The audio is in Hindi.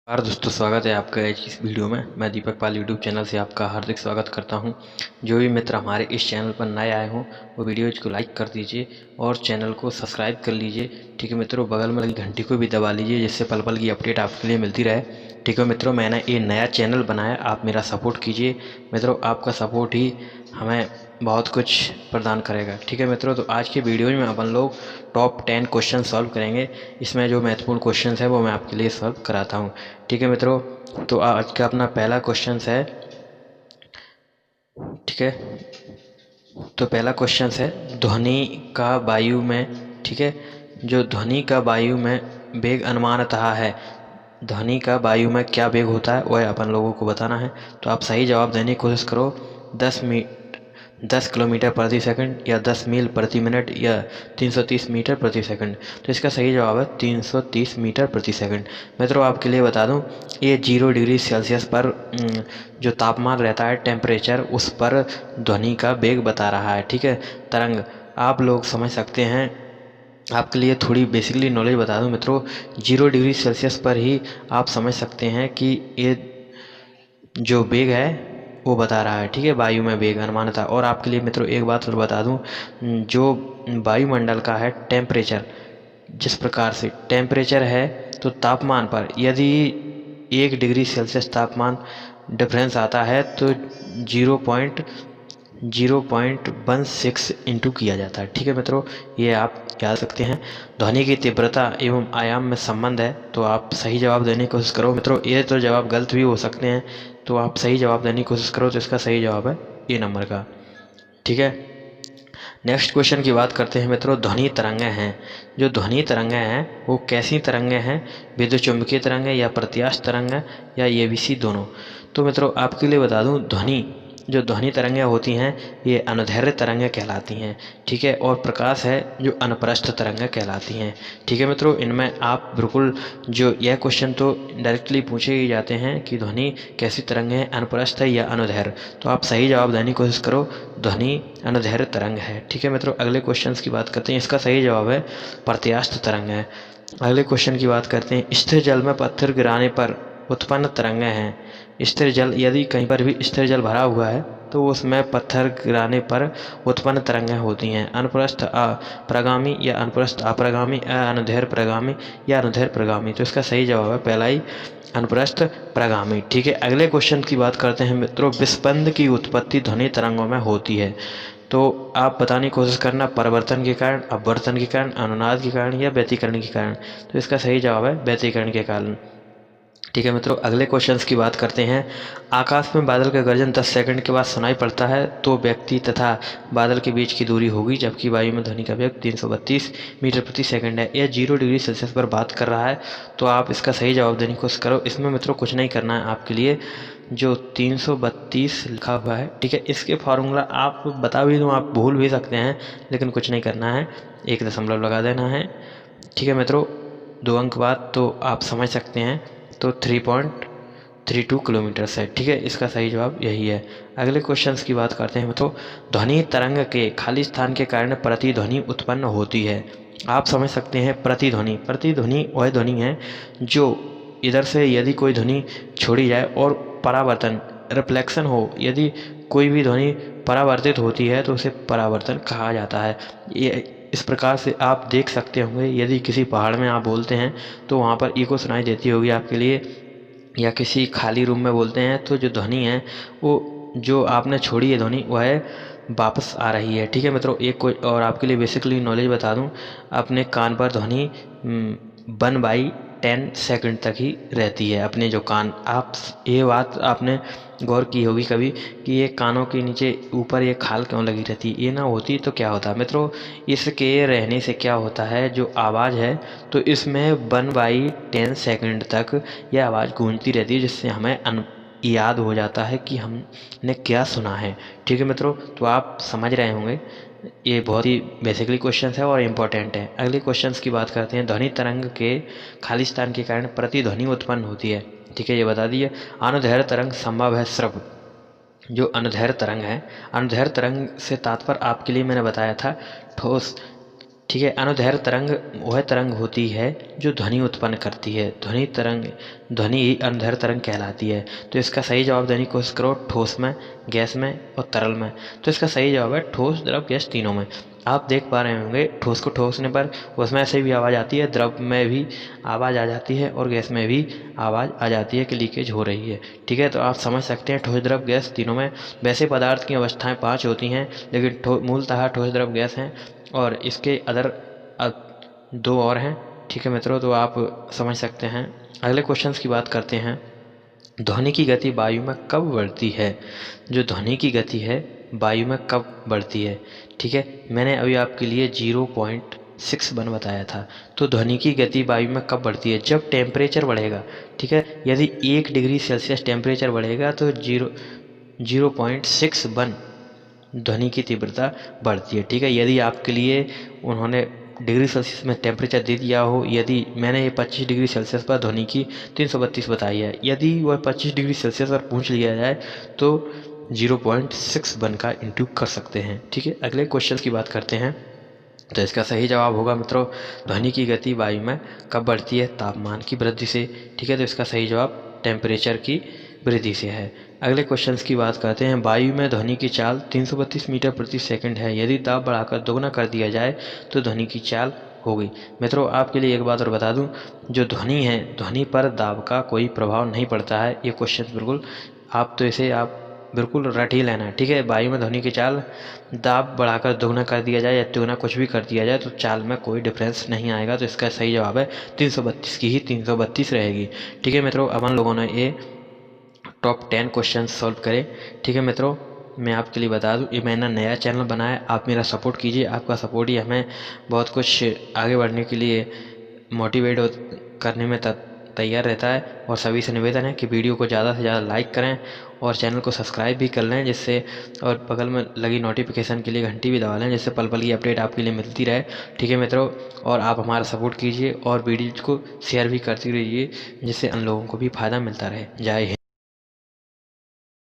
नमस्कार दोस्तों, स्वागत है आपका आज की इस वीडियो में। मैं दीपक पाल यूट्यूब चैनल से आपका हार्दिक स्वागत करता हूं। जो भी मित्र हमारे इस चैनल पर नए आए हों वो वीडियोज को लाइक कर दीजिए और चैनल को सब्सक्राइब कर लीजिए। ठीक है मित्रों, बगल में लगी घंटी को भी दबा लीजिए जिससे पल पल की अपडेट आपके लिए मिलती रहे। ठीक है मित्रों, मैंने ये नया चैनल बनाया, आप मेरा सपोर्ट कीजिए मित्रों। आपका सपोर्ट ही हमें बहुत कुछ प्रदान करेगा। ठीक है मित्रों, तो आज के वीडियो में अपन लोग टॉप 10 क्वेश्चन सॉल्व करेंगे। इसमें जो महत्वपूर्ण क्वेश्चन है वो मैं आपके लिए सॉल्व कराता हूँ। ठीक है मित्रों, तो आज का अपना पहला क्वेश्चन है। ठीक है, तो पहला क्वेश्चन है ध्वनि का वायु में, ठीक है, जो ध्वनि का वायु में वेग अनुमानतः है, ध्वनि का वायु में क्या वेग होता है वह अपन लोगों को बताना है। तो आप सही जवाब देने की कोशिश करो। 10 किलोमीटर प्रति सेकंड या 10 मील प्रति मिनट या 330 मीटर प्रति सेकंड। तो इसका सही जवाब है 330 मीटर प्रति सेकंड। मित्रों आपके लिए बता दूं, ये 0 डिग्री सेल्सियस पर जो तापमान रहता है, टेम्परेचर, उस पर ध्वनि का वेग बता रहा है। ठीक है, तरंग आप लोग समझ सकते हैं। आपके लिए थोड़ी बेसिकली नॉलेज बता दूं मित्रों, 0 डिग्री सेल्सियस पर ही आप समझ सकते हैं कि ये जो वेग है वो बता रहा है। ठीक है, वायु में वेग अनुमानतः। और आपके लिए मित्रों एक बात और बता दूं, जो वायुमंडल का है टेम्परेचर, जिस प्रकार से टेम्परेचर है तो तापमान पर यदि 1 डिग्री सेल्सियस तापमान डिफरेंस आता है तो 0.16 इंटू किया जाता है। ठीक है मित्रों, ये आप याद सकते हैं। ध्वनि की तीव्रता एवं आयाम में संबंध है, तो आप सही जवाब देने की कोशिश करो मित्रों। ये तो जवाब गलत भी हो सकते हैं, तो आप सही जवाब देने की कोशिश करो। तो इसका सही जवाब है ए नंबर का। ठीक है, नेक्स्ट क्वेश्चन की बात करते हैं मित्रों। ध्वनि तरंगें हैं, जो ध्वनि तरंगें हैं वो कैसी तरंगें हैं? विद्युत चुम्बकीय तरंगें या प्रत्यास्थ तरंगें या ये भी सी दोनों? तो मित्रों आपके लिए बता दूं, जो ध्वनि तरंगें होती हैं ये अनुदैर्घ्य तरंगें कहलाती हैं। ठीक है, और प्रकाश है जो अनुप्रस्थ तरंगें कहलाती हैं। ठीक है मित्रों, इनमें आप बिल्कुल, जो यह क्वेश्चन तो डायरेक्टली पूछे ही जाते हैं कि ध्वनि कैसी तरंगें हैं, अनुप्रस्थ है या अनुदैर्घ्य। तो आप सही जवाब देने की कोशिश करो, ध्वनि अनुदैर्घ्य तरंग है। ठीक है मित्रों, अगले क्वेश्चन की बात करते हैं। इसका सही जवाब है प्रत्यास्थ तरंग है। अगले क्वेश्चन की बात करते हैं। स्थिर जल में पत्थर गिराने पर उत्पन्न तरंगें हैं। स्थिर जल, यदि कहीं पर भी स्थिर जल भरा हुआ है तो उसमें पत्थर गिराने पर उत्पन्न तरंगें होती हैं। अनुप्रस्थ प्रगामी या अनुप्रस्थ अप्रगामी, अनुदैर्घ्य प्रगामी या अनुदैर्घ्य प्रगामी। तो इसका सही जवाब है पहला ही, अनुप्रस्थ प्रगामी। ठीक है, अगले क्वेश्चन की बात करते हैं मित्रों। विस्पंद की उत्पत्ति ध्वनि तरंगों में होती है। तो आप बताने की कोशिश करना, परिवर्तन के कारण, अपवर्तन के कारण, अनुनाद के कारण या व्यतिकरण के कारण। तो इसका सही जवाब है व्यतिकरण के कारण। ठीक है मित्रों, अगले क्वेश्चंस की बात करते हैं। आकाश में बादल का गर्जन 10 सेकंड के बाद सुनाई पड़ता है तो व्यक्ति तथा बादल के बीच की दूरी होगी, जबकि वायु में ध्वनि का वेग 332 मीटर प्रति सेकंड है। यह 0 डिग्री सेल्सियस पर बात कर रहा है, तो आप इसका सही जवाब देने की कोशिश करो। इसमें मित्रों कुछ नहीं करना है आपके लिए, जो 332 लिखा हुआ है, ठीक है, इसके फार्मूला आप बता भी दूँ, आप भूल भी सकते हैं, लेकिन कुछ नहीं करना है, 1 दशमलव लगा देना है। ठीक है मित्रों, 2 अंक बाद तो आप समझ सकते हैं, तो 3.32 किलोमीटर है। ठीक है, इसका सही जवाब यही है। अगले क्वेश्चंस की बात करते हैं मित्रों। ध्वनि तरंग के खाली स्थान के कारण प्रतिध्वनि उत्पन्न होती है। आप समझ सकते हैं प्रतिध्वनि, प्रतिध्वनि वह ध्वनि है जो इधर से यदि कोई ध्वनि छोड़ी जाए और परावर्तन, रिफ्लेक्शन हो, यदि कोई भी ध्वनि परावर्तित होती है तो उसे परावर्तन कहा जाता है। ये इस प्रकार से आप देख सकते होंगे, यदि किसी पहाड़ में आप बोलते हैं तो वहाँ पर इको सुनाई देती होगी आपके लिए, या किसी खाली रूम में बोलते हैं तो जो ध्वनि है वो, जो आपने छोड़ी है ध्वनि, वह वापस आ रही है। ठीक है मित्रों, एक कोई और आपके लिए बेसिकली नॉलेज बता दूं, अपने कान पर ध्वनि 1/10 सेकंड तक ही रहती है। अपने जो कान, आप ये बात आपने गौर की होगी कभी कि ये कानों के नीचे ऊपर ये खाल क्यों लगी रहती है? ये ना होती तो क्या होता मित्रों, इसके रहने से क्या होता है, जो आवाज़ है तो इसमें 1/10 सेकंड तक यह आवाज़ गूंजती रहती है, जिससे हमें याद हो जाता है कि हमने क्या सुना है। ठीक है मित्रों, तो आप समझ रहे होंगे, ये बहुत ही बेसिकली क्वेश्चन है और इम्पोर्टेंट है। अगले क्वेश्चंस की बात करते हैं। ध्वनि तरंग के खाली स्थान के कारण प्रतिध्वनि उत्पन्न होती है। ठीक है, ये बता दिए। अनुदैर्घ्य तरंग संभव है श्रव्य, जो अनुदैर्घ्य तरंग है, अनुदैर्घ्य तरंग से तात्पर्य आपके लिए मैंने बताया था ठोस ठीक है। अनुदैर्घ्य तरंग वह तरंग होती है जो ध्वनि उत्पन्न करती है। ध्वनि ही अनुदैर्घ्य तरंग कहलाती है। तो इसका सही जवाब देने की कोशिश करो, ठोस में, गैस में और तरल में। तो इसका सही जवाब है ठोस, द्रव, गैस, तीनों में। आप देख पा रहे होंगे ठोस को ठोसने पर उसमें से भी आवाज़ आती है, द्रव में भी आवाज़ आ जाती है और गैस में भी आवाज़ आ जाती है कि लीकेज हो रही है। ठीक है, तो आप समझ सकते हैं ठोस, द्रव, गैस तीनों में। वैसे पदार्थ की अवस्थाएं 5 होती हैं, लेकिन मूलतः ठोस, द्रव, गैस हैं और इसके अदर 2 और हैं। ठीक है मित्रों, तो आप समझ सकते हैं। अगले क्वेश्चंस की बात करते हैं। ध्वनि की गति वायु में कब बढ़ती है? जो ध्वनि की गति है वायु में कब बढ़ती है? ठीक है, मैंने अभी आपके लिए 0.61 बताया था। तो ध्वनि की गति वायु में कब बढ़ती है? जब टेम्परेचर बढ़ेगा। ठीक है, यदि 1 डिग्री सेल्सियस टेम्परेचर बढ़ेगा तो 0.61 ध्वनि की तीव्रता बढ़ती है। ठीक है, यदि आपके लिए उन्होंने डिग्री सेल्सियस में टेम्परेचर दे दिया हो, यदि मैंने ये 25 डिग्री सेल्सियस पर ध्वनि की 332 बताई है, यदि वह 25 डिग्री सेल्सियस पर पूछ लिया जाए तो 0.61 का इंटू कर सकते हैं। ठीक है, अगले क्वेश्चन की बात करते हैं। तो इसका सही जवाब होगा मित्रों, ध्वनि की गति वायु में कब बढ़ती है? तापमान की वृद्धि से। ठीक है, तो इसका सही जवाब टेम्परेचर की वृद्धि से है। अगले क्वेश्चंस की बात करते हैं। वायु में ध्वनि की चाल 332 मीटर प्रति सेकंड है। यदि दाब बढ़ाकर दोगुना कर दिया जाए तो ध्वनि की चाल होगी। मित्रों, आपके लिए एक बात और बता दूं, जो ध्वनि है, ध्वनि पर दाब का कोई प्रभाव नहीं पड़ता है। ये क्वेश्चन बिल्कुल आप बिल्कुल रट ही लेना है। ठीक है, वायु में ध्वनि की चाल दाब बढ़ाकर दोगुना कर दिया जाए या तिगुना कुछ भी कर दिया जाए तो चाल में कोई डिफरेंस नहीं आएगा। तो इसका सही जवाब है 332 की ही 332 रहेगी। ठीक है मित्रों, अपन लोगों ने ये टॉप 10 क्वेश्चन सॉल्व करे। ठीक है मित्रों, मैं आपके लिए बता दूं, ये मैंने नया चैनल बनाया, आप मेरा सपोर्ट कीजिए। आपका सपोर्ट ही हमें बहुत कुछ आगे बढ़ने के लिए मोटिवेट करने में तैयार रहता है। और सभी से निवेदन है कि वीडियो को ज़्यादा से ज़्यादा लाइक करें और चैनल को सब्सक्राइब भी कर लें, जिससे और बगल में लगी नोटिफिकेशन के लिए घंटी भी दबा लें, जिससे पल पल की अपडेट आपके लिए मिलती रहे। ठीक है मित्रों, और आप हमारा सपोर्ट कीजिए और वीडियो को शेयर भी करते रहिए, जिससे अन्य लोगों को भी फ़ायदा मिलता रहे। जय हिंद।